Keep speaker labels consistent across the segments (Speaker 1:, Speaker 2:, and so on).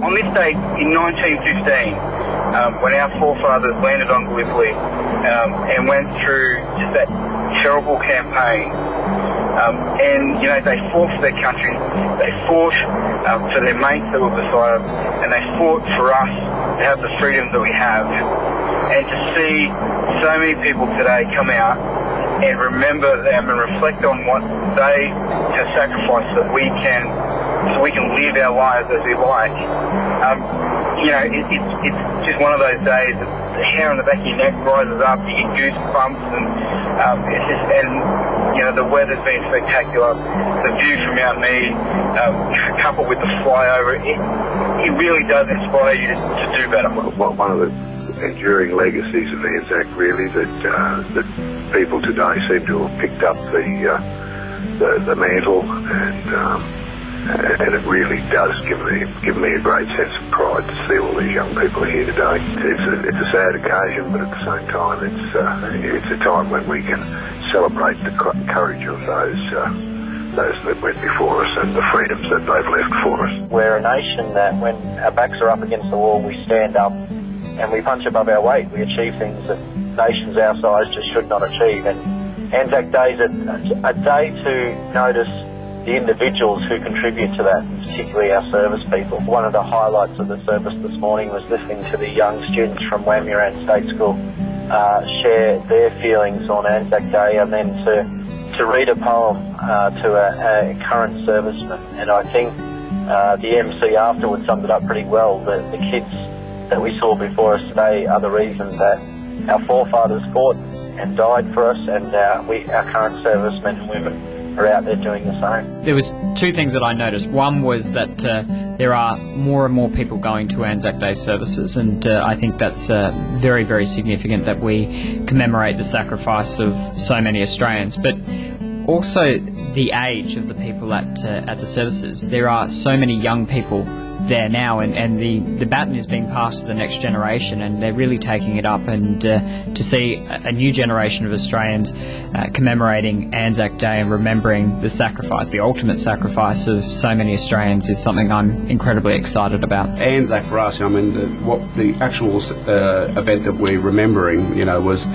Speaker 1: On this date in 1915, when our forefathers landed on Gallipoli and went through just that terrible campaign, and they fought for their country, they fought for their mates that were beside them, and they fought for us to have the freedoms that we have. And to see so many people today come out and remember them and reflect on what they have sacrificed so we can live our lives as we like. It's just one of those days that the hair on the back of your neck rises up, you get goosebumps, and the weather's been spectacular. The view from Mount Mead, coupled with the flyover, it really does inspire you to do better.
Speaker 2: One of the enduring legacies of Anzac, really, that people today seem to have picked up the mantle, and it really does give me a great sense of pride to see all these young people here today. It's a sad occasion, but at the same time, it's a time when we can celebrate the courage of those that went before us and the freedoms that they've left for us.
Speaker 3: We're a nation that, when our backs are up against the wall, we stand up and we punch above our weight. We achieve things that nations our size just should not achieve. And Anzac Day is a day to notice the individuals who contribute to that, and particularly our service people. One of the highlights of the service this morning was listening to the young students from Wamuran State School share their feelings on Anzac Day, and then to read a poem to a current serviceman. And I think the MC afterwards summed it up pretty well. The kids that we saw before us today are the reason that our forefathers fought and died for us, and our current servicemen and women are out there doing the same.
Speaker 4: There was two things that I noticed. One was that there are more and more people going to Anzac Day services, and I think that's very, very significant that we commemorate the sacrifice of so many Australians. But also the age of the people at the services. There are so many young people there now, and the baton is being passed to the next generation, and they're really taking it up. And to see a new generation of Australians commemorating Anzac Day and remembering the sacrifice, the ultimate sacrifice of so many Australians, is something I'm incredibly excited about.
Speaker 5: Anzac for us, what the actual event that we're remembering, was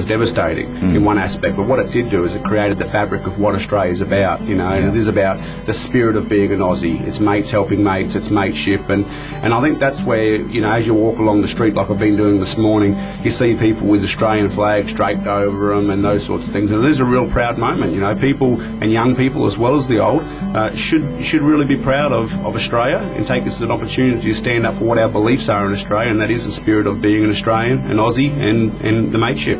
Speaker 5: devastating in one aspect. But what it did do is it created the fabric of what Australia is about, and it is about the spirit of being an Aussie. It's mates helping mates, it's mateship, and I think that's where, as you walk along the street like I've been doing this morning, you see people with Australian flags draped over them and those sorts of things, and it is a real proud moment. People, and young people as well as the old, should really be proud of Australia and take this as an opportunity to stand up for what our beliefs are in Australia, and that is the spirit of being an Australian, an Aussie, and the mateship.